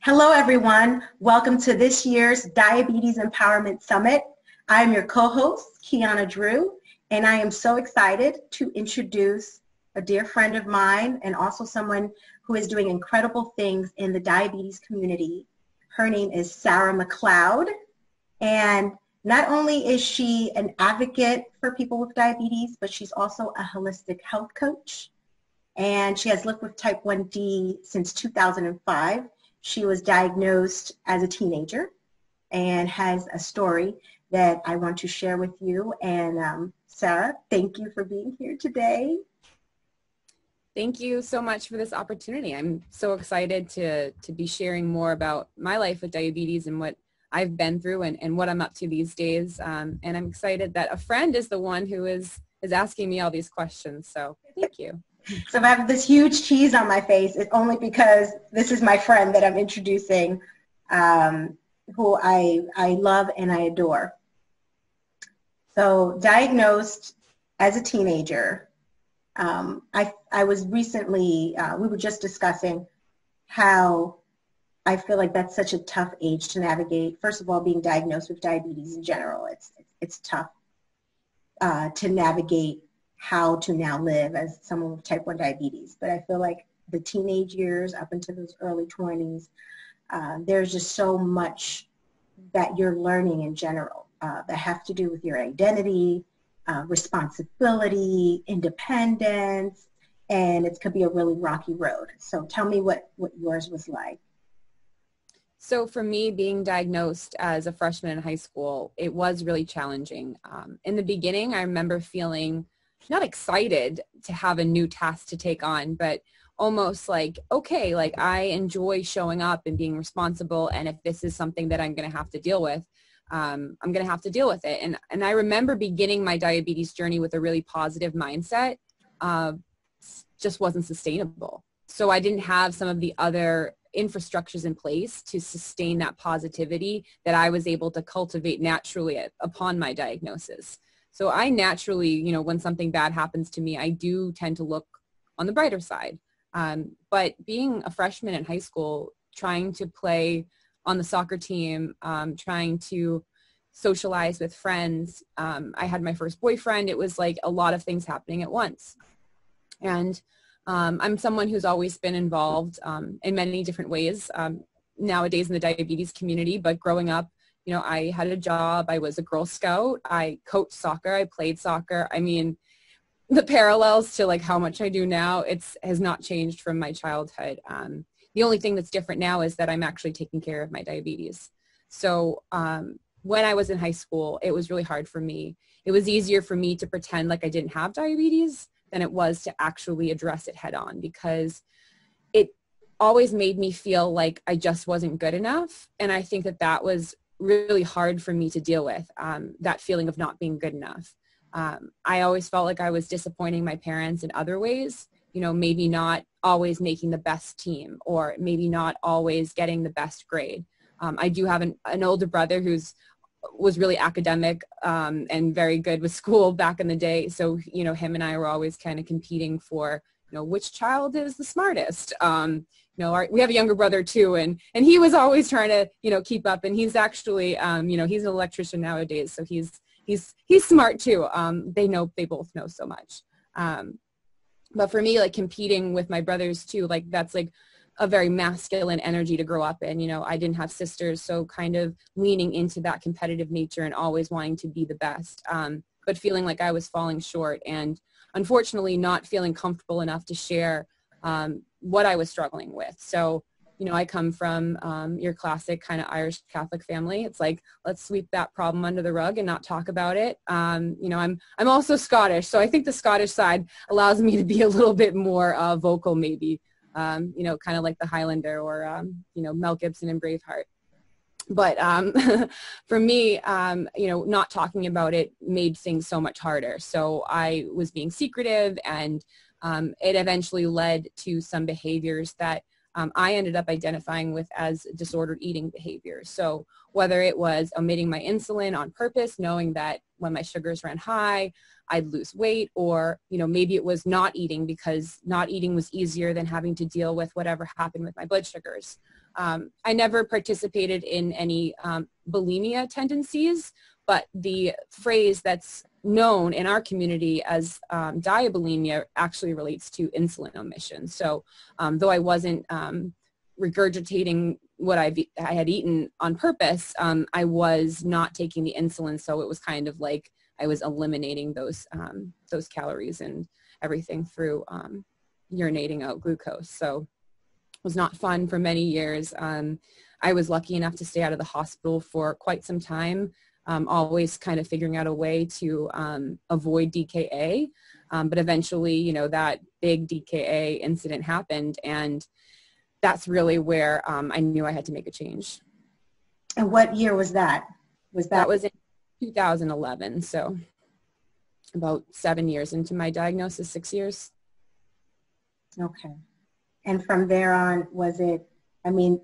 Hello, everyone. Welcome to this year's Diabetes Empowerment Summit. I'm your co-host, Kiana Drew, and I am so excited to introduce a dear friend of mine and also someone who is doing incredible things in the diabetes community. Her name is Sarah McLeod, and not only is she an advocate for people with diabetes, but she's also a holistic health coach, and she has lived with type 1D since 2005. She was diagnosed as a teenager and has a story that I want to share with you. And Sarah, thank you for being here today. Thank you so much for this opportunity. I'm so excited to be sharing more about my life with diabetes and what I've been through and what I'm up to these days. And I'm excited that a friend is the one who is asking me all these questions. So thank you. So if I have this huge cheese on my face, it's only because this is my friend that I'm introducing, who I love and I adore. So diagnosed as a teenager, I was recently, we were just discussing how I feel like that's such a tough age to navigate. First of all, being diagnosed with diabetes in general, it's tough to navigate how to now live as someone with type 1 diabetes. But I feel like the teenage years up into those early 20s, there's just so much that you're learning in general that have to do with your identity, responsibility, independence, and it could be a really rocky road. So tell me what yours was like. So for me, being diagnosed as a freshman in high school, it was really challenging. In the beginning, I remember feeling not excited to have a new task to take on, but almost like, okay, like I enjoy showing up and being responsible. And if this is something that I'm going to have to deal with, I'm going to have to deal with it. And I remember beginning my diabetes journey with a really positive mindset, just wasn't sustainable. So I didn't have some of the other infrastructures in place to sustain that positivity that I was able to cultivate naturally upon my diagnosis. So I naturally, when something bad happens to me, I do tend to look on the brighter side. But being a freshman in high school, trying to play on the soccer team, trying to socialize with friends, I had my first boyfriend. It was like a lot of things happening at once. And I'm someone who's always been involved in many different ways nowadays in the diabetes community, but growing up, I had a job, I was a Girl Scout, I coached soccer, I played soccer. I mean, the parallels to like how much I do now, has not changed from my childhood. The only thing that's different now is that I'm actually taking care of my diabetes. So when I was in high school, it was really hard for me. It was easier for me to pretend like I didn't have diabetes than it was to actually address it head on, because it always made me feel like I just wasn't good enough. And I think that was really hard for me to deal with, that feeling of not being good enough. I always felt like I was disappointing my parents in other ways, maybe not always making the best team or maybe not always getting the best grade. I do have an older brother was really academic and very good with school back in the day. So, him and I were always kind of competing for, which child is the smartest. We have a younger brother too, and he was always trying to, keep up. And he's actually, he's an electrician nowadays, so he's smart too. They both know so much. But for me, like competing with my brothers too, like that's like a very masculine energy to grow up in. I didn't have sisters, so kind of leaning into that competitive nature and always wanting to be the best, but feeling like I was falling short and unfortunately not feeling comfortable enough to share what I was struggling with. So, I come from your classic kind of Irish Catholic family. It's like, let's sweep that problem under the rug and not talk about it. I'm also Scottish, so I think the Scottish side allows me to be a little bit more vocal maybe. Kind of like the Highlander or, Mel Gibson in Braveheart. But for me, not talking about it made things so much harder. So I was being secretive, and it eventually led to some behaviors that I ended up identifying with as disordered eating behaviors. So whether it was omitting my insulin on purpose, knowing that when my sugars ran high, I'd lose weight, or, maybe it was not eating because not eating was easier than having to deal with whatever happened with my blood sugars. I never participated in any bulimia tendencies, but the phrase that's known in our community as diabulimia actually relates to insulin omission. So though I wasn't regurgitating what I had eaten on purpose, I was not taking the insulin, so it was kind of like I was eliminating those calories and everything through urinating out glucose. So it was not fun for many years. I was lucky enough to stay out of the hospital for quite some time, always kind of figuring out a way to avoid DKA. But eventually, you know, that big DKA incident happened, and that's really where I knew I had to make a change. And what year was that? That was in 2011, so about 7 years into my diagnosis, 6 years. Okay. And from there on, was it, I mean,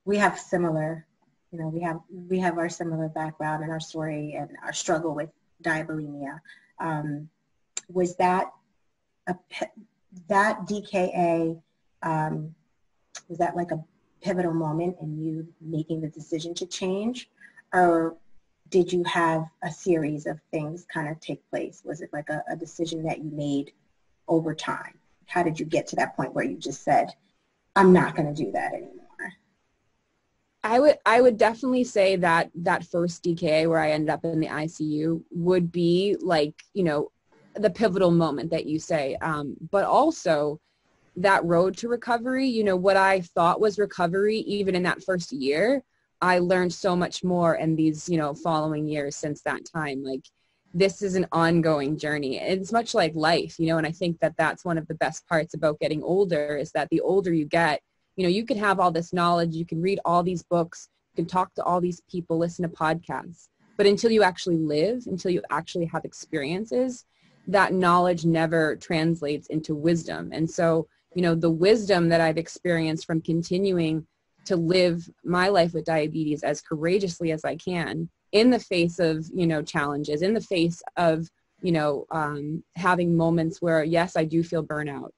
we have similar, you know, we have our similar background and our story and our struggle with diabulimia. Was that DKA, was that like a pivotal moment in you making the decision to change, or did you have a series of things kind of take place? Was it like a decision that you made over time? How did you get to that point where you just said, I'm not going to do that anymore? I would definitely say that that first DKA where I ended up in the ICU would be like, you know, the pivotal moment that you say, but also that road to recovery, you know, what I thought was recovery, even in that first year, I learned so much more in these, you know, following years since that time. Like, this is an ongoing journey. It's much like life, you know, and I think that that's one of the best parts about getting older is that the older you get, you know, you can have all this knowledge, you can read all these books, you can talk to all these people, listen to podcasts, but until you actually live, until you actually have experiences, that knowledge never translates into wisdom. And so, you know, the wisdom that I've experienced from continuing to live my life with diabetes as courageously as I can in the face of, you know, challenges, in the face of, you know, having moments where, yes, I do feel burnout.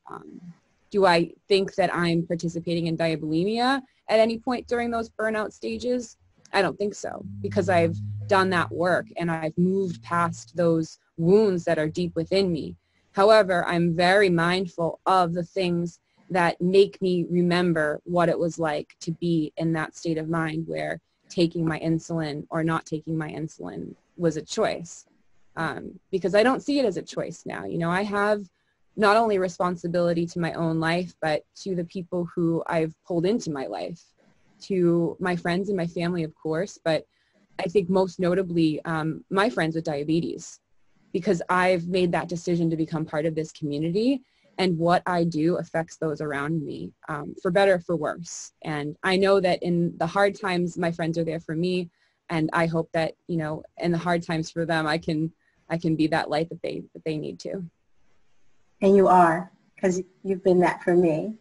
Do I think that I'm participating in diabulimia at any point during those burnout stages? I don't think so, because I've done that work and I've moved past those wounds that are deep within me. However, I'm very mindful of the things that make me remember what it was like to be in that state of mind where taking my insulin or not taking my insulin was a choice. Because I don't see it as a choice now. You know, I have not only responsibility to my own life, but to the people who I've pulled into my life, to my friends and my family, of course, but I think most notably my friends with diabetes, because I've made that decision to become part of this community, and what I do affects those around me, for better or for worse. And I know that in the hard times, my friends are there for me, and I hope that, you know, in the hard times for them, I can be that light that they need to. And you are, because you've been that for me.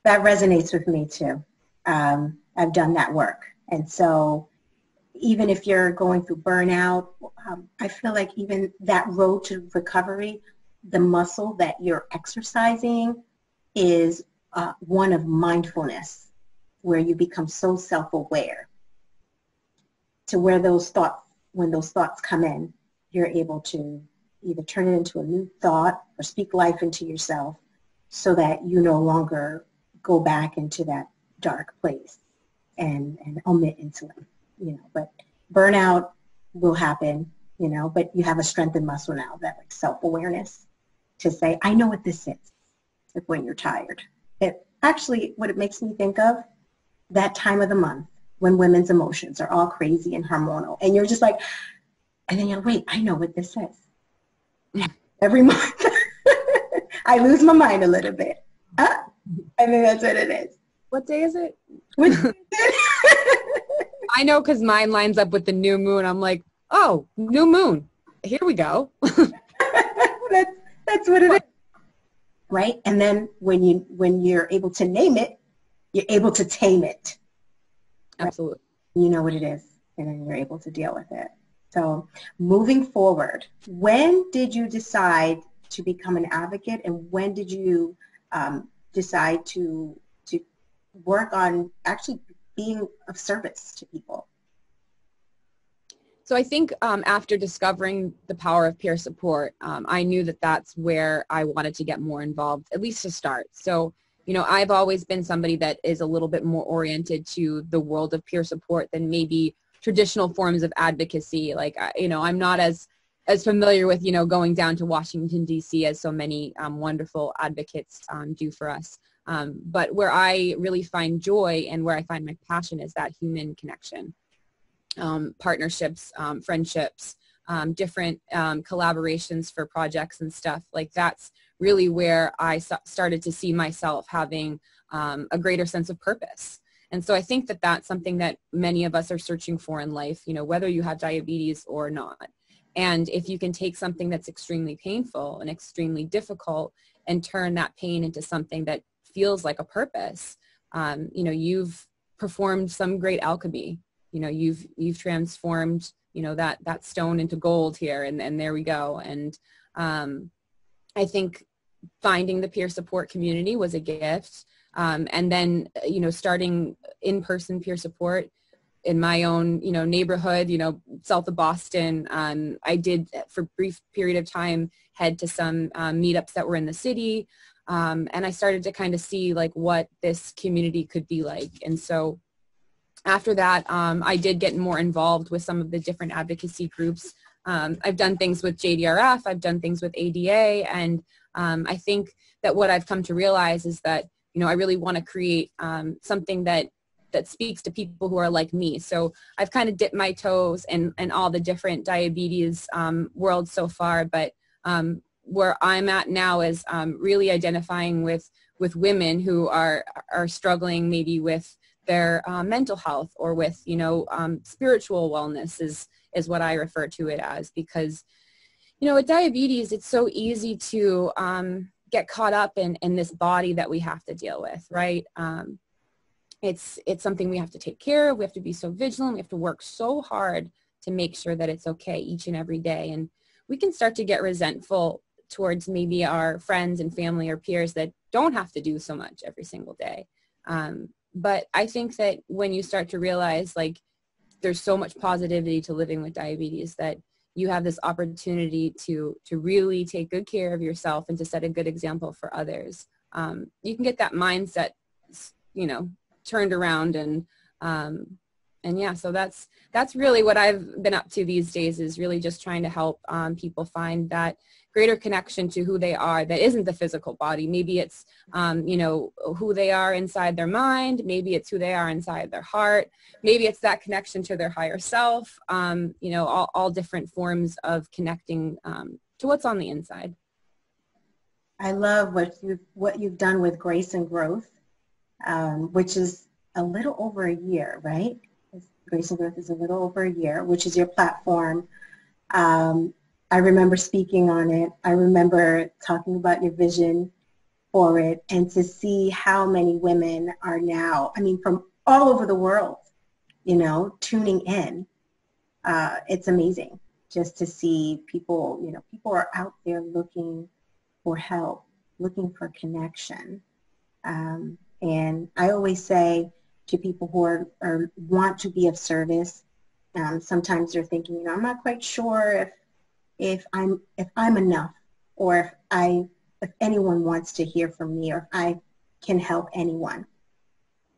That resonates with me too. I've done that work. And so even if you're going through burnout, I feel like even that road to recovery, the muscle that you're exercising is one of mindfulness, where you become so self-aware to where those thoughts, when those thoughts come in, you're able to either turn it into a new thought or speak life into yourself so that you no longer go back into that dark place and omit insulin, you know. But burnout will happen, you know, but you have a strengthened muscle now, that like self-awareness to say, I know what this is, like when you're tired. It actually, what it makes me think of, that time of the month when women's emotions are all crazy and hormonal, and you're just like, and then you're like, wait, I know what this is. Every month, I lose my mind a little bit. I think that's what it is. What day is it? What day is it? I know, because mine lines up with the new moon. I'm like, oh, new moon. Here we go. That's what it is. Right? And then when you're able to name it, you're able to tame it. Right? Absolutely. You know what it is, and then you're able to deal with it. So moving forward, when did you decide to become an advocate, and when did you decide to work on actually being of service to people? So I think after discovering the power of peer support, I knew that that's where I wanted to get more involved, at least to start. So, you know, I've always been somebody that is a little bit more oriented to the world of peer support than maybe traditional forms of advocacy. Like, you know, I'm not as familiar with, you know, going down to Washington, D.C. as so many wonderful advocates do for us. But where I really find joy and where I find my passion is that human connection. Partnerships, friendships, different collaborations for projects and stuff. Like that's really where I started to see myself having a greater sense of purpose. And so I think that that's something that many of us are searching for in life, you know, whether you have diabetes or not. And if you can take something that's extremely painful and extremely difficult and turn that pain into something that feels like a purpose, you know, you've performed some great alchemy. You know, you've transformed, you know, that stone into gold here, and there we go. And I think finding the peer support community was a gift. And then, you know, starting in-person peer support in my own, you know, neighborhood, you know, south of Boston. I did, for a brief period of time, head to some meetups that were in the city. And I started to kind of see like what this community could be like. And so after that, I did get more involved with some of the different advocacy groups. I've done things with JDRF, I've done things with ADA, and I think that what I've come to realize is that, you know, I really want to create something that speaks to people who are like me. So I've kind of dipped my toes in all the different diabetes worlds so far, but where I'm at now is really identifying with women who are struggling maybe with their mental health or with, you know, spiritual wellness is what I refer to it as, because, you know, with diabetes, it's so easy to get caught up in this body that we have to deal with, right? It's something we have to take care of. We have to be so vigilant. We have to work so hard to make sure that it's okay each and every day. And we can start to get resentful towards maybe our friends and family or peers that don't have to do so much every single day. But I think that when you start to realize like there's so much positivity to living with diabetes, that you have this opportunity to really take good care of yourself and to set a good example for others. You can get that mindset, you know, turned around and yeah, so that's really what I've been up to these days, is really just trying to help people find that greater connection to who they are that isn't the physical body. Maybe it's, you know, who they are inside their mind. Maybe it's who they are inside their heart. Maybe it's that connection to their higher self, you know, all different forms of connecting to what's on the inside. I love what you've done with Grace and Growth, which is a little over a year, right? Grace and Growth is a little over a year, which is your platform. I remember speaking on it. I remember talking about your vision for it, and to see how many women are now, I mean, from all over the world, you know, tuning in. It's amazing just to see people, you know, people are out there looking for help, looking for connection. And I always say to people who are want to be of service, sometimes they're thinking, you know, I'm not quite sure if I'm enough, or if anyone wants to hear from me, or if I can help anyone.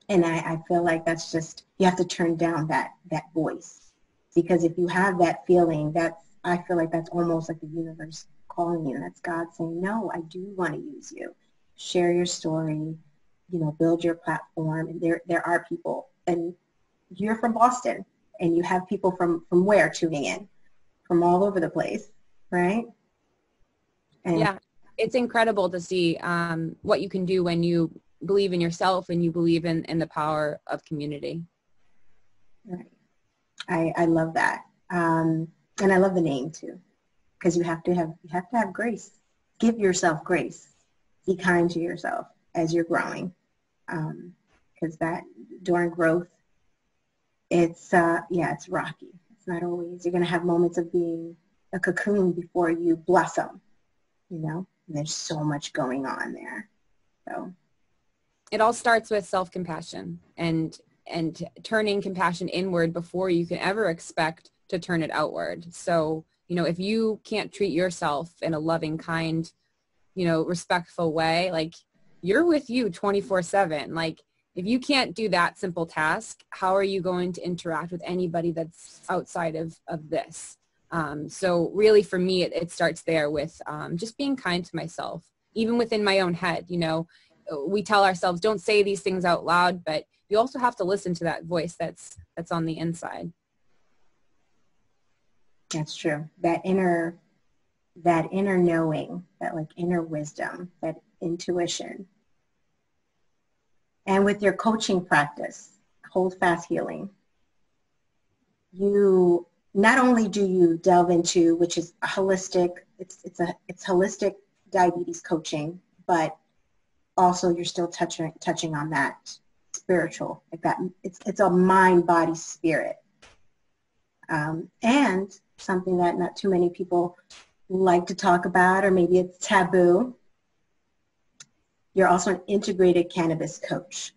And I feel like that's just, you have to turn down that voice, because if you have that feeling, I feel like that's almost like the universe calling you. That's God saying, no, I do want to use you. Share your story, you know, build your platform. And there are people, and you're from Boston, and you have people from where tuning in? From all over the place, right? And yeah, it's incredible to see what you can do when you believe in yourself and you believe in the power of community. Right. I love that, and I love the name too, because you have to have grace. Give yourself grace. Be kind to yourself as you're growing, because that during growth, it's it's rocky. It's not always, you're going to have moments of being a cocoon before you blossom, you know, and there's so much going on there. So It all starts with self-compassion and turning compassion inward before you can ever expect to turn it outward. So, you know, if you can't treat yourself in a loving, kind, you know, respectful way, like, you're with you 24/7. Like, if you can't do that simple task, how are you going to interact with anybody that's outside of this? So really for me, it starts there with just being kind to myself, even within my own head. You know, we tell ourselves, don't say these things out loud, but you also have to listen to that voice that's on the inside. That's true. That inner knowing, that like inner wisdom, that intuition. And with your coaching practice, Holdfast Healing, you not only do you delve into, which is a holistic, it's holistic diabetes coaching, but also you're still touching on that spiritual, like that. It's a mind, body, spirit, and something that not too many people like to talk about, or maybe it's taboo. You're also an integrated cannabis coach.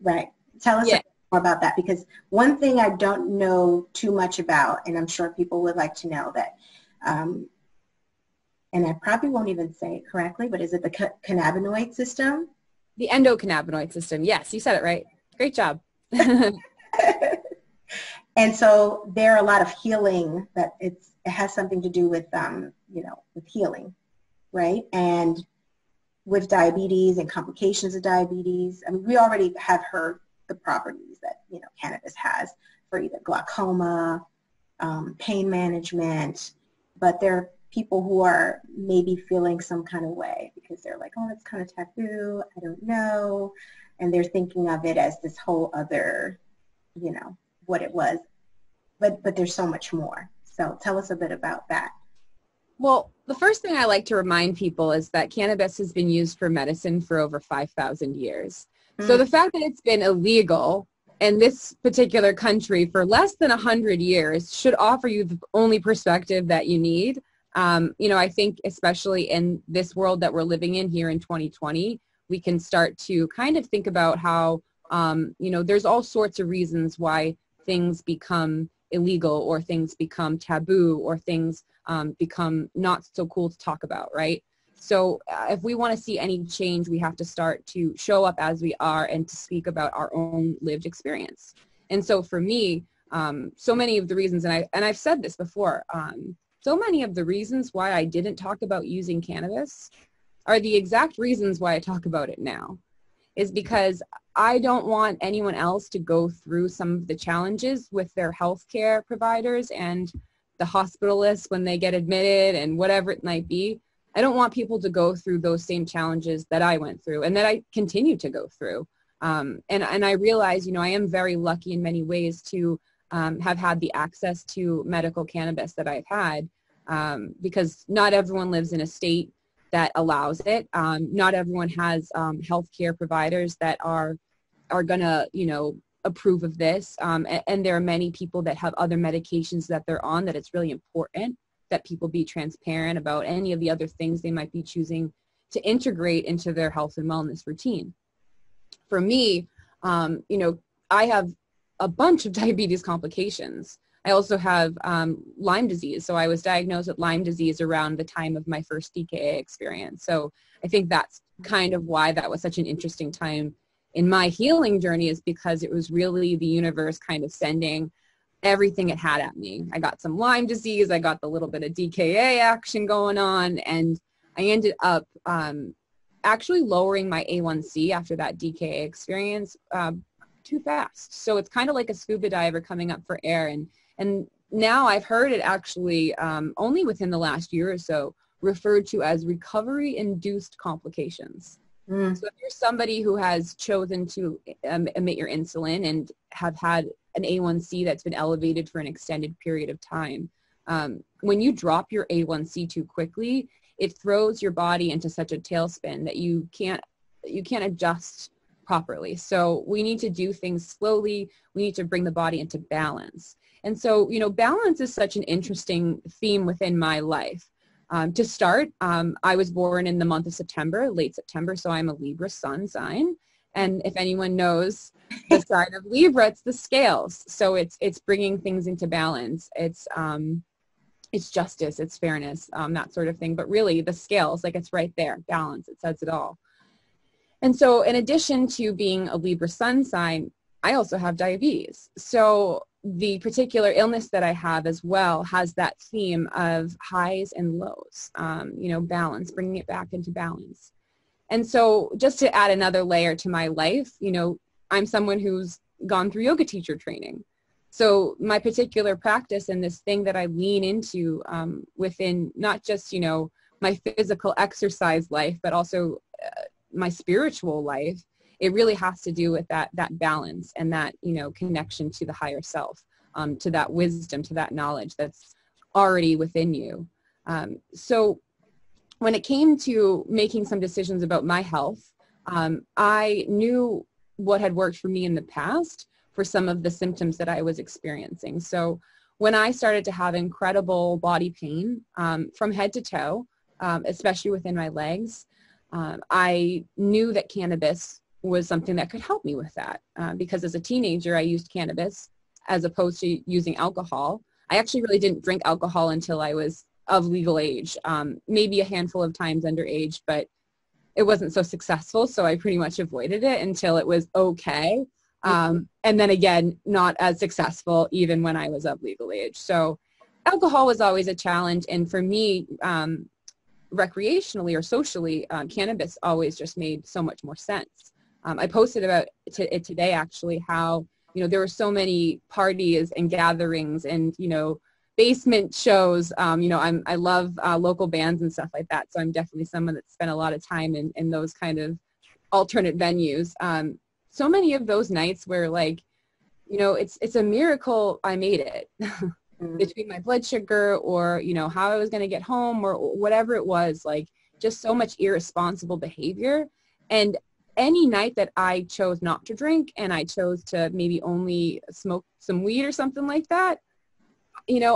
Right. Tell us more about that, because one thing I don't know too much about, and I'm sure people would like to know that, and I probably won't even say it correctly, but is it the cannabinoid system? The endocannabinoid system. Yes, you said it right. Great job. And so there are a lot of healing that it has something to do with, you know, with healing, right? And with diabetes and complications of diabetes. I mean, we already have heard the properties that, you know, cannabis has for either glaucoma, pain management, but there are people who are maybe feeling some kind of way because they're like, oh, it's kind of taboo, I don't know, and they're thinking of it as this whole other, you know, what it was, but there's so much more. So tell us a bit about that. Well, the first thing I like to remind people is that cannabis has been used for medicine for over 5,000 years. So the fact that it's been illegal in this particular country for less than 100 years should offer you the only perspective that you need. You know, I think especially in this world that we're living in here in 2020, we can start to kind of think about how, you know, there's all sorts of reasons why things become illegal, or things become taboo, or things become not so cool to talk about, right? So if we want to see any change, we have to start to show up as we are and to speak about our own lived experience. And so for me, so many of the reasons, and I've said this before, so many of the reasons why I didn't talk about using cannabis are the exact reasons why I talk about it now, is because I don't want anyone else to go through some of the challenges with their healthcare providers and the hospitalists when they get admitted and whatever it might be. I don't want people to go through those same challenges that I went through and that I continue to go through. And I realize, you know, I am very lucky in many ways to have had the access to medical cannabis that I've had, because not everyone lives in a state that allows it. Not everyone has healthcare providers that are gonna, you know, approve of this. And there are many people that have other medications that they're on, that it's really important that people be transparent about any of the other things they might be choosing to integrate into their health and wellness routine. For me, you know, I have a bunch of diabetes complications. I also have Lyme disease. So I was diagnosed with Lyme disease around the time of my first DKA experience. So I think that's kind of why that was such an interesting time in my healing journey, is because it was really the universe kind of sending everything it had at me. I got some Lyme disease, I got the little bit of DKA action going on, and I ended up actually lowering my A1C after that DKA experience too fast. So it's kind of like a scuba diver coming up for air. And now I've heard it actually only within the last year or so referred to as recovery-induced complications. So if you're somebody who has chosen to emit your insulin and have had an A1C that's been elevated for an extended period of time, when you drop your A1C too quickly, it throws your body into such a tailspin that you can't adjust properly. So we need to do things slowly. We need to bring the body into balance. And so, you know, balance is such an interesting theme within my life. To start, I was born in the month of September, late September, so I'm a Libra sun sign. And if anyone knows the sign of Libra, it's the scales. So it's bringing things into balance. It's justice, it's fairness, that sort of thing. But really, the scales, like, it's right there, balance. It says it all. And so, in addition to being a Libra sun sign, I also have diabetes. So the particular illness that I have as well has that theme of highs and lows, balance, bringing it back into balance. And so just to add another layer to my life, I'm someone who's gone through yoga teacher training. So my particular practice and this thing that I lean into within not just, my physical exercise life, but also my spiritual life, it really has to do with that balance and that, connection to the higher self, to that wisdom, to that knowledge that's already within you. So when it came to making some decisions about my health, I knew what had worked for me in the past for some of the symptoms that I was experiencing. So when I started to have incredible body pain from head to toe, especially within my legs, I knew that cannabis was something that could help me with that, because as a teenager, I used cannabis as opposed to using alcohol. I actually really didn't drink alcohol until I was of legal age, maybe a handful of times underage, but it wasn't so successful, so I pretty much avoided it until it was okay. And then again, not as successful even when I was of legal age. So alcohol was always a challenge, and for me, recreationally or socially, cannabis always just made so much more sense. I posted about it today, actually, how, there were so many parties and gatherings and, basement shows. I love local bands and stuff like that. So I'm definitely someone that spent a lot of time in those kind of alternate venues. So many of those nights where, like, it's a miracle I made it. Between my blood sugar or, how I was going to get home or whatever it was, like, just so much irresponsible behavior. And any night that I chose not to drink and I chose to maybe only smoke some weed or something like that,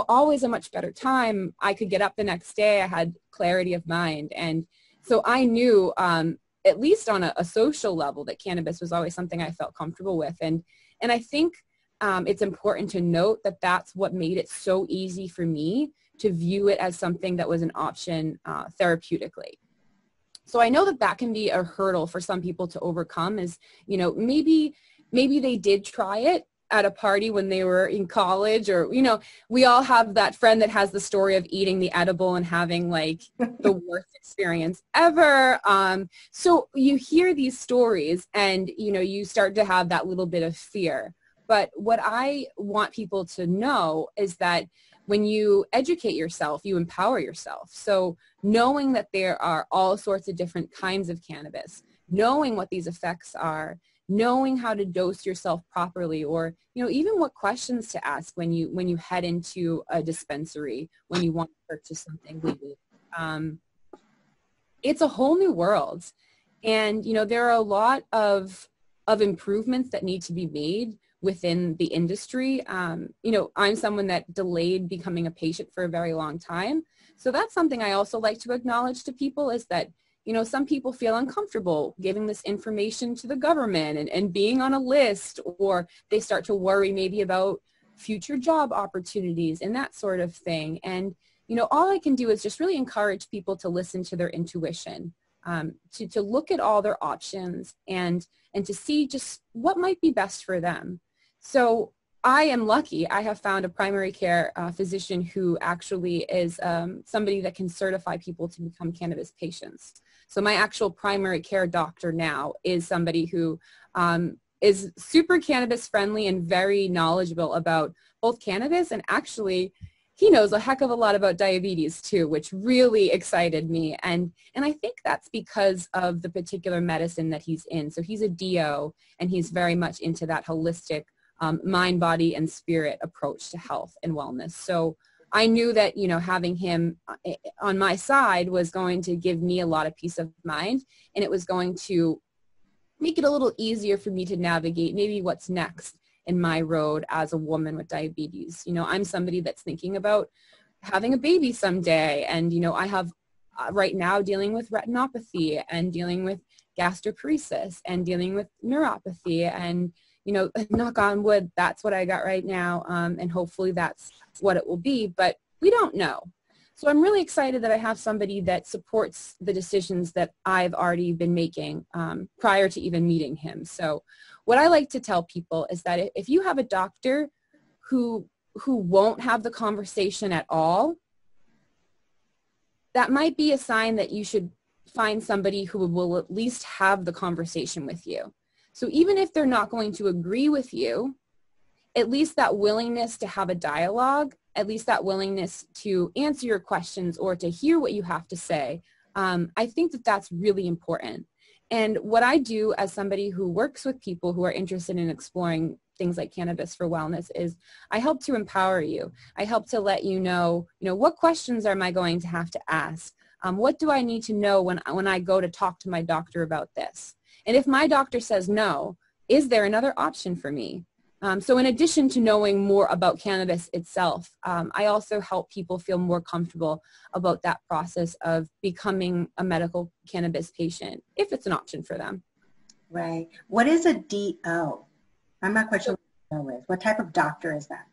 always a much better time. I could get up the next day. I had clarity of mind. And so I knew, at least on a social level, that cannabis was always something I felt comfortable with. And I think it's important to note that that's what made it so easy for me to view it as something that was an option therapeutically. So I know that can be a hurdle for some people to overcome, is, maybe they did try it at a party when they were in college, or, we all have that friend that has the story of eating the edible and having, like, the worst experience ever. So you hear these stories and, you start to have that little bit of fear. But what I want people to know is that when you educate yourself, you empower yourself. So knowing that there are all sorts of different kinds of cannabis, knowing what these effects are, knowing how to dose yourself properly, or, even what questions to ask when you head into a dispensary, when you want to purchase something legally. It's a whole new world. And, there are a lot of improvements that need to be made within the industry. I'm someone that delayed becoming a patient for a very long time. So that's something I also like to acknowledge to people, is that, some people feel uncomfortable giving this information to the government and being on a list, or they start to worry maybe about future job opportunities and that sort of thing. And, all I can do is just really encourage people to listen to their intuition, to look at all their options and to see just what might be best for them. So I am lucky. I have found a primary care physician who actually is somebody that can certify people to become cannabis patients. So my actual primary care doctor now is somebody who is super cannabis friendly and very knowledgeable about both cannabis, and actually he knows a heck of a lot about diabetes too, which really excited me. And I think that's because of the particular medicine that he's in. So he's a DO, and he's very much into that holistic mind, body, and spirit approach to health and wellness. So I knew that, having him on my side was going to give me a lot of peace of mind, and it was going to make it a little easier for me to navigate maybe what's next in my road as a woman with diabetes. I'm somebody that's thinking about having a baby someday. And, you know, I have right now dealing with retinopathy and dealing with gastroparesis and dealing with neuropathy, and, you know, knock on wood, that's what I got right now. And hopefully that's what it will be, but we don't know. So I'm really excited that I have somebody that supports the decisions that I've already been making prior to even meeting him. So what I like to tell people is that if you have a doctor who won't have the conversation at all, that might be a sign that you should find somebody who will at least have the conversation with you. So even if they're not going to agree with you, at least that willingness to have a dialogue, at least that willingness to answer your questions or to hear what you have to say, I think that that's really important. And what I do as somebody who works with people who are interested in exploring things like cannabis for wellness is I help to empower you. I help to let you know, what questions am I going to have to ask? What do I need to know when I go to talk to my doctor about this? And if my doctor says no, is there another option for me? So in addition to knowing more about cannabis itself, I also help people feel more comfortable about that process of becoming a medical cannabis patient, if it's an option for them. Right. What is a DO? I'm not quite sure what DO is. What type of doctor is that?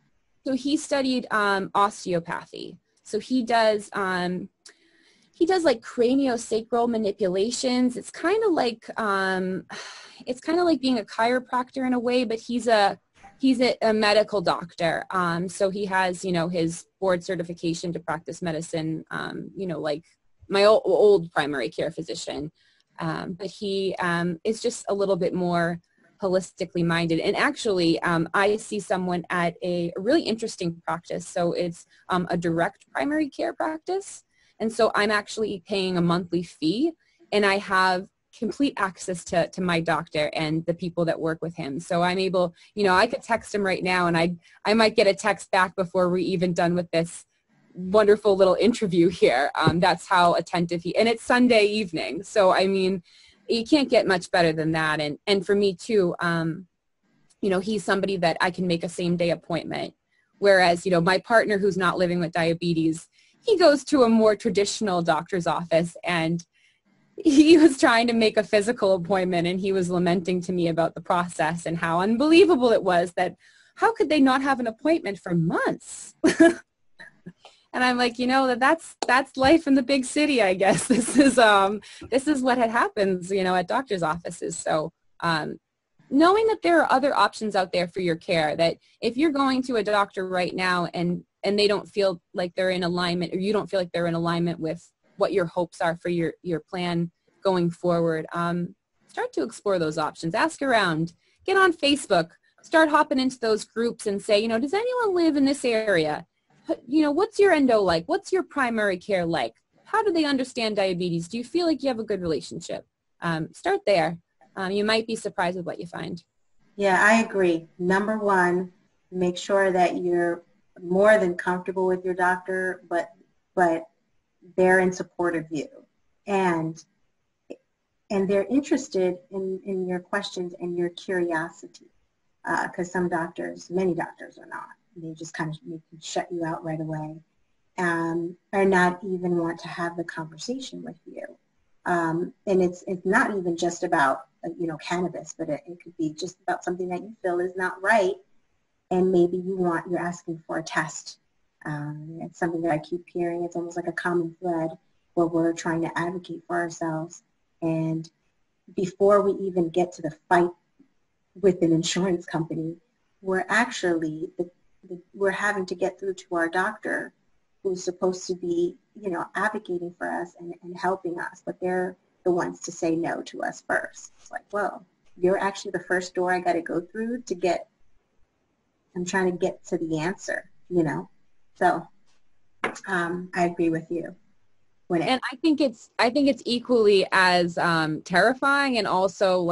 So he studied osteopathy. So he does like craniosacral manipulations. It's kind of like being a chiropractor in a way, but he's a medical doctor. So he has, his board certification to practice medicine, like my old primary care physician. But he is just a little bit more holistically minded. And actually, I see someone at a really interesting practice. So it's a direct primary care practice. And so I'm actually paying a monthly fee, and I have complete access to my doctor and the people that work with him. So I'm able, I could text him right now, and I might get a text back before we're even done with this wonderful little interview here. That's how attentive and it's Sunday evening. So, I mean, you can't get much better than that. And for me too, he's somebody that I can make a same day appointment. Whereas, my partner who's not living with diabetes, he goes to a more traditional doctor's office, and he was trying to make a physical appointment, and he was lamenting to me about the process and how unbelievable it was that how could they not have an appointment for months? And I'm like, that's life in the big city, I guess. This is what happens, at doctor's offices. So knowing that there are other options out there for your care, that if you're going to a doctor right now and they don't feel like they're in alignment, or you don't feel like they're in alignment with what your hopes are for your plan going forward, start to explore those options. Ask around. Get on Facebook. Start hopping into those groups and say, does anyone live in this area? What's your endo like? What's your primary care like? How do they understand diabetes? Do you feel like you have a good relationship? Start there. You might be surprised with what you find. Yeah, I agree. Number one, make sure that you're more than comfortable with your doctor, but they're in support of you, and they're interested in your questions and your curiosity, because many doctors are not. They just kind of shut you out right away, or not even want to have the conversation with you. And it's not even just about cannabis, but it could be just about something that you feel is not right, and maybe you're asking for a test. It's something that I keep hearing. It's almost like a common thread where we're trying to advocate for ourselves, and before we even get to the fight with an insurance company, we're actually we're having to get through to our doctor, who's supposed to be, advocating for us and helping us, but they're the ones to say no to us first. It's like, well, you're actually the first door I got to go through I'm trying to get to the answer, So I agree with you. And I think it's equally as terrifying, and also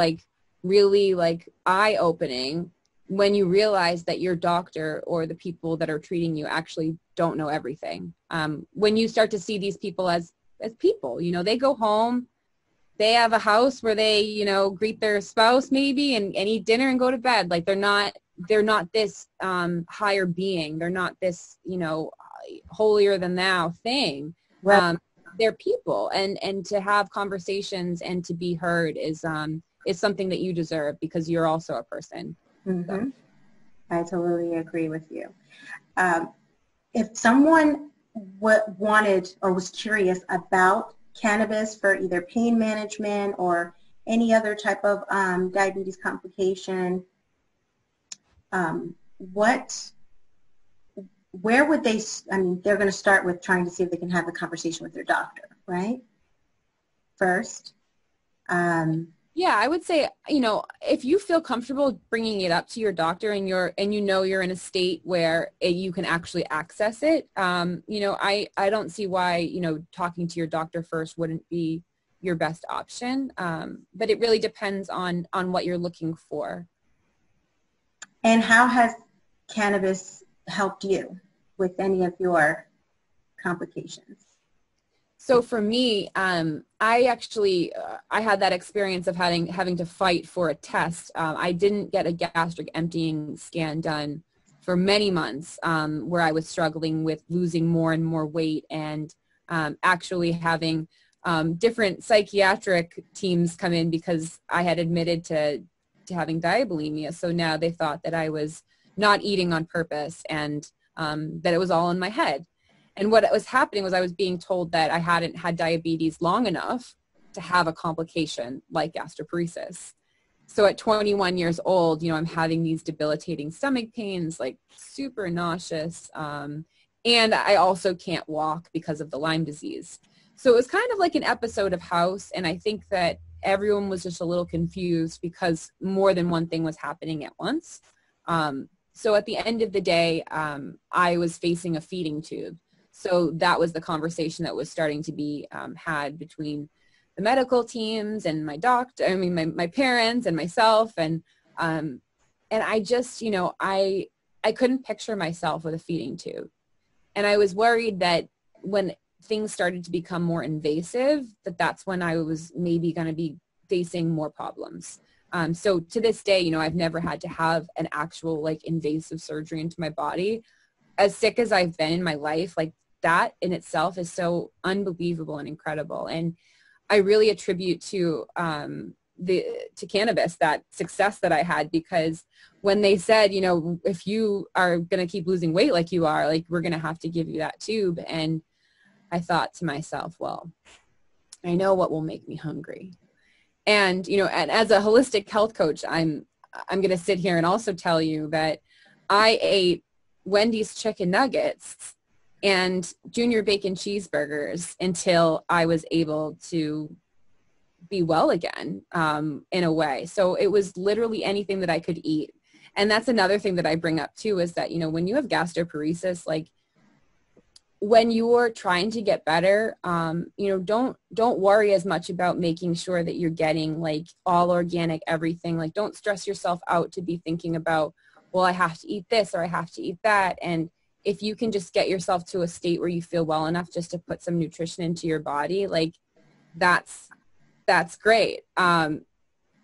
really eye-opening when you realize that your doctor or the people that are treating you actually don't know everything. When you start to see these people as people, they go home, they have a house where they, greet their spouse maybe and eat dinner and go to bed. Like they're not this higher being. They're not this, holier than thou thing. Right. They're people, and to have conversations and to be heard is something that you deserve because you're also a person. So. Mm-hmm. I totally agree with you. If someone wanted or was curious about cannabis for either pain management or any other type of diabetes complication, where would they, I mean, they're going to start with trying to see if they can have a conversation with their doctor, right? First. Yeah, I would say, if you feel comfortable bringing it up to your doctor and you're in a state where you can actually access it, I don't see why, talking to your doctor first wouldn't be your best option. But it really depends on what you're looking for. And how has cannabis helped you with any of your complications? So for me, I had that experience of having to fight for a test. I didn't get a gastric emptying scan done for many months, where I was struggling with losing more and more weight, and actually having different psychiatric teams come in because I had admitted to having diabulimia. So now they thought that I was not eating on purpose, and that it was all in my head. And what was happening was I was being told that I hadn't had diabetes long enough to have a complication like gastroparesis. So at 21 years old, I'm having these debilitating stomach pains, like super nauseous. And I also can't walk because of the Lyme disease. So it was kind of like an episode of House. And I think that everyone was just a little confused because more than one thing was happening at once. So at the end of the day, I was facing a feeding tube. So that was the conversation that was starting to be had between the medical teams and my doctor, my parents and myself. And I just, I couldn't picture myself with a feeding tube. And I was worried that when things started to become more invasive, that's when I was maybe going to be facing more problems. So to this day, I've never had to have an actual like invasive surgery into my body. As sick as I've been in my life, like that in itself is so unbelievable and incredible. And I really attribute to cannabis that success that I had, because when they said, if you are going to keep losing weight like you are, like, we're going to have to give you that tube. And I thought to myself, well, I know what will make me hungry. And, and as a holistic health coach, I'm going to sit here and also tell you that I ate Wendy's chicken nuggets and junior bacon cheeseburgers until I was able to be well again, in a way. So it was literally anything that I could eat. And that's another thing that I bring up too, is that, when you have gastroparesis, like when you're trying to get better, don't worry as much about making sure that you're getting like all organic everything. Like, don't stress yourself out to be thinking about, well, I have to eat this or I have to eat that. And if you can just get yourself to a state where you feel well enough just to put some nutrition into your body, like that's great.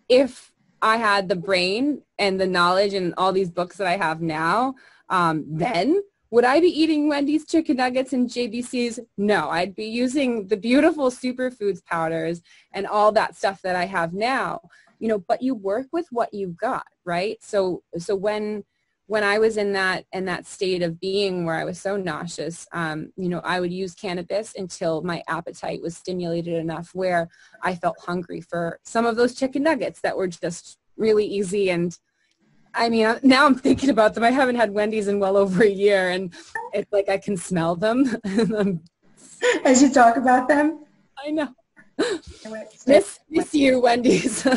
If I had the brain and the knowledge and all these books that I have now, then would I be eating Wendy's chicken nuggets and JBCs? No, I'd be using the beautiful superfoods powders and all that stuff that I have now, but you work with what you've got, right? So when I was in that state of being where I was so nauseous, I would use cannabis until my appetite was stimulated enough where I felt hungry for some of those chicken nuggets that were just really easy. And now I'm thinking about them. I haven't had Wendy's in well over a year, and it's like I can smell them. As you talk about them? I know. Miss you, Wendy's.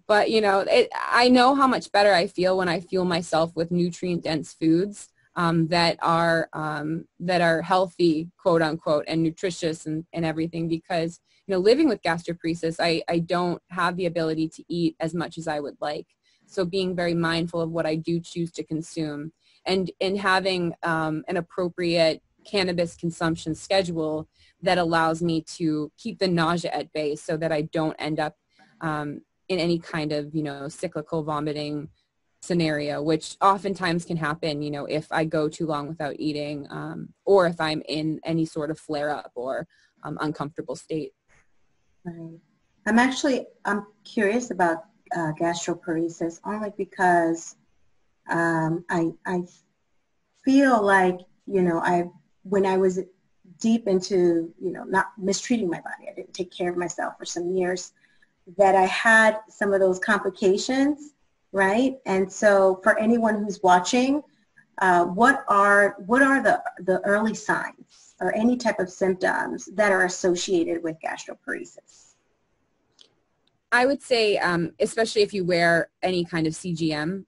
But I know how much better I feel when I fuel myself with nutrient-dense foods that are healthy, quote unquote, and nutritious and everything. Because living with gastroparesis, I don't have the ability to eat as much as I would like. So being very mindful of what I do choose to consume, and having an appropriate cannabis consumption schedule that allows me to keep the nausea at bay so that I don't end up in any kind of, cyclical vomiting scenario, which oftentimes can happen, you know, if I go too long without eating, or if I'm in any sort of flare-up or uncomfortable state. Right. I'm curious about gastroparesis only because I feel like, you know, when I was deep into, you know, not mistreating my body, I didn't take care of myself for some years, that I had some of those complications, right? And so for anyone who's watching, what are the early signs or any type of symptoms that are associated with gastroparesis? I would say, especially if you wear any kind of CGM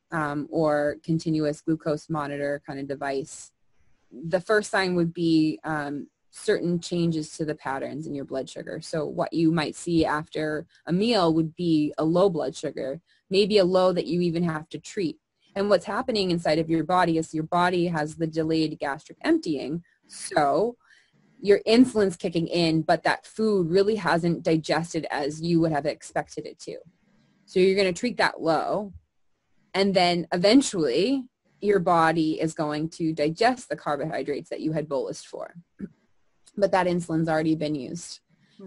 or continuous glucose monitor kind of device, the first sign would be certain changes to the patterns in your blood sugar. So what you might see after a meal would be a low blood sugar, maybe a low that you even have to treat. And what's happening inside of your body is your body has the delayed gastric emptying. So your insulin's kicking in, but that food really hasn't digested as you would have expected it to. So you're going to treat that low, and then eventually your body is going to digest the carbohydrates that you had bolused for. But that insulin's already been used.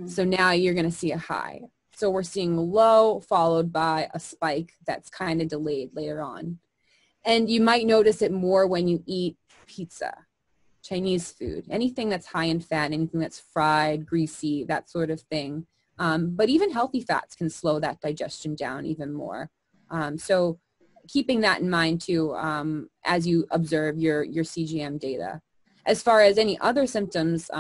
So now you're going to see a high. So we're seeing low followed by a spike that's kind of delayed later on. And you might notice it more when you eat pizza, Chinese food, anything that's high in fat, anything that's fried, greasy, that sort of thing. But even healthy fats can slow that digestion down even more. So keeping that in mind too, as you observe your CGM data. As far as any other symptoms,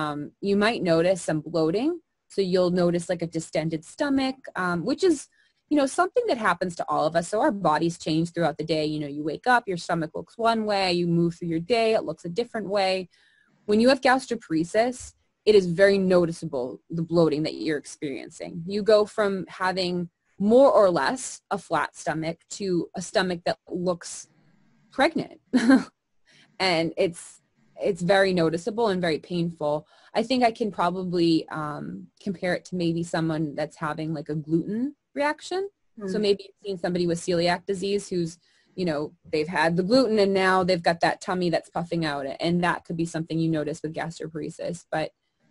you might notice some bloating. So you'll notice like a distended stomach, which is, you know, something that happens to all of us. So our bodies change throughout the day. You know, you wake up, your stomach looks one way, you move through your day, it looks a different way. When you have gastroparesis, it is very noticeable, the bloating that you're experiencing. You go from having more or less a flat stomach to a stomach that looks pregnant. And it's very noticeable and very painful. I think I can probably compare it to maybe someone that's having like a gluten reaction. So maybe you've seen somebody with celiac disease who's, you know, they've had the gluten and now they've got that tummy that's puffing out, and that could be something you notice with gastroparesis. But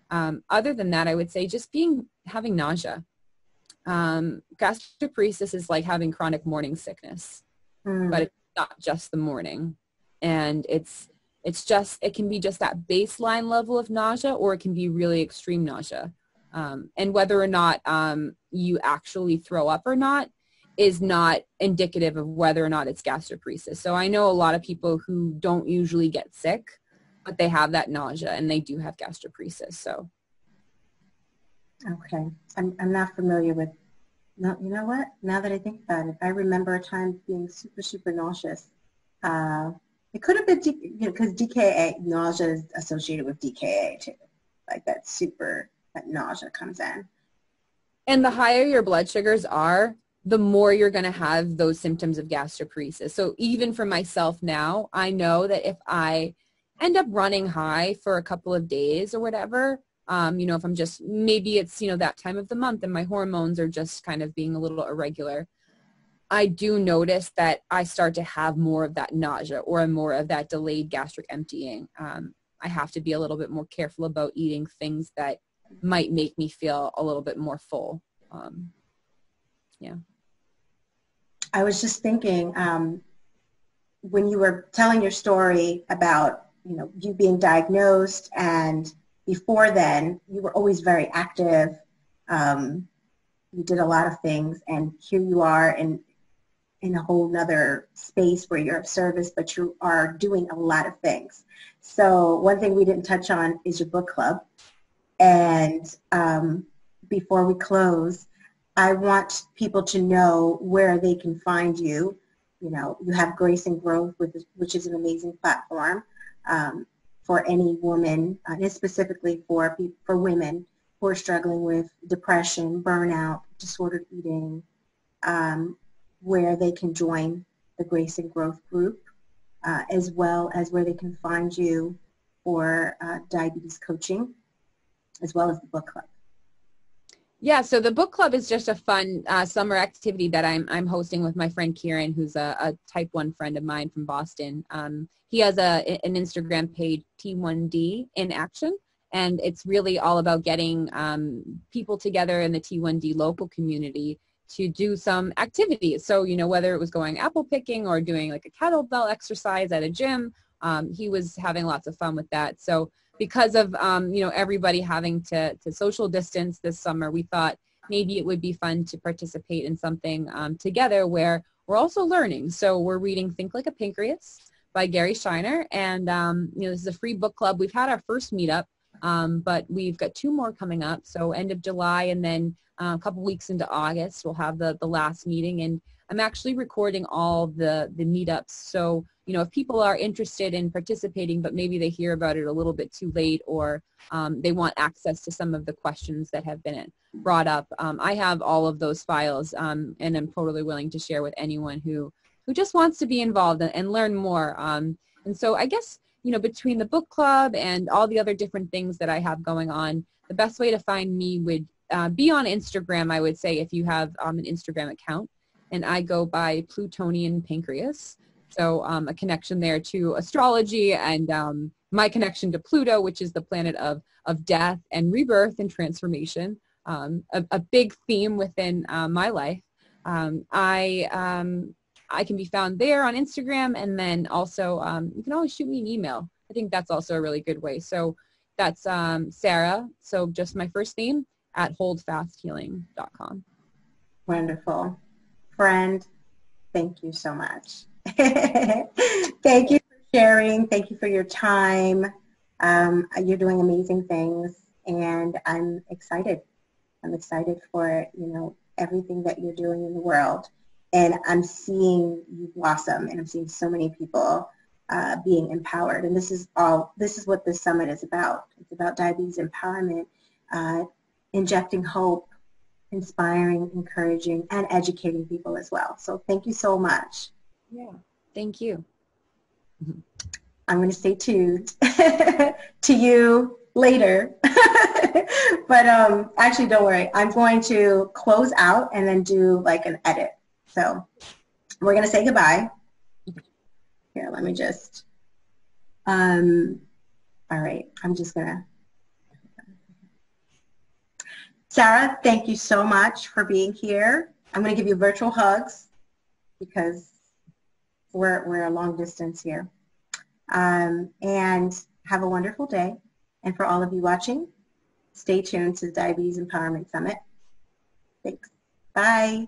other than that, I would say just having nausea. Gastroparesis is like having chronic morning sickness, but it's not just the morning. And it can be just that baseline level of nausea, or it can be really extreme nausea. And whether or not you actually throw up or not is not indicative of whether or not it's gastroparesis. So I know a lot of people who don't usually get sick, but they have that nausea and they do have gastroparesis. So. Okay. I'm not familiar with, no, you know what? Now that I think about it, I remember a time being super, super nauseous. It could have been, because DKA, nausea is associated with DKA too. Like that nausea comes in. And the higher your blood sugars are, the more you're going to have those symptoms of gastroparesis. So even for myself now, I know that if I end up running high for a couple of days or whatever, you know, if I'm just, maybe it's, you know, that time of the month and my hormones are just kind of being a little irregular, I do notice that I start to have more of that nausea or more of that delayed gastric emptying. I have to be a little bit more careful about eating things that might make me feel a little bit more full. Yeah. I was just thinking, when you were telling your story about, you know, you being diagnosed, and before then you were always very active. You did a lot of things, and here you are in a whole nother space where you're of service, but you are doing a lot of things. So one thing we didn't touch on is your book club. And before we close, I want people to know where they can find you. You know, you have Grace and Growth, which is an amazing platform for any woman, and specifically for women who are struggling with depression, burnout, disordered eating, where they can join the Grace and Growth group, as well as where they can find you for diabetes coaching, as well as the book club. Yeah, so the book club is just a fun summer activity that I'm hosting with my friend Kieran, who's a type 1 friend of mine from Boston. He has an Instagram page, T1D in Action, and it's really all about getting people together in the T1D local community to do some activities. So, you know, whether it was going apple picking or doing like a kettlebell exercise at a gym, he was having lots of fun with that. So because of, you know, everybody having to social distance this summer, we thought maybe it would be fun to participate in something together where we're also learning. So we're reading Think Like a Pancreas by Gary Shiner. And, you know, this is a free book club. We've had our first meetup, but we've got 2 more coming up. So end of July and then a couple weeks into August, we'll have the last meeting. And I'm actually recording all the meetups. So, you know, if people are interested in participating, but maybe they hear about it a little bit too late, or they want access to some of the questions that have been brought up, I have all of those files, and I'm totally willing to share with anyone who just wants to be involved and learn more. And so I guess, you know, between the book club and all the other different things that I have going on, the best way to find me would be on Instagram, I would say, if you have an Instagram account. And I go by Plutonian Pancreas. So a connection there to astrology and my connection to Pluto, which is the planet of death and rebirth and transformation, a big theme within my life. I can be found there on Instagram, and then also you can always shoot me an email. I think that's also a really good way. So that's Sarah, so just my first name, at holdfasthealing.com. Wonderful. Friend, thank you so much. Thank you for sharing. Thank you for your time. You're doing amazing things, and I'm excited. I'm excited for, you know, everything that you're doing in the world. And I'm seeing you blossom, and I'm seeing so many people being empowered. And this is what this summit is about. It's about diabetes empowerment, injecting hope, inspiring, encouraging, and educating people as well. So thank you so much. Yeah, thank you. I'm going to stay tuned to you later. But actually, don't worry. I'm going to close out and then do like an edit. So we're going to say goodbye. Here, let me just, all right, I'm just going to. Sarah, thank you so much for being here. I'm going to give you virtual hugs because we're a long distance here. And have a wonderful day. And for all of you watching, stay tuned to the Diabetes Empowerment Summit. Thanks. Bye.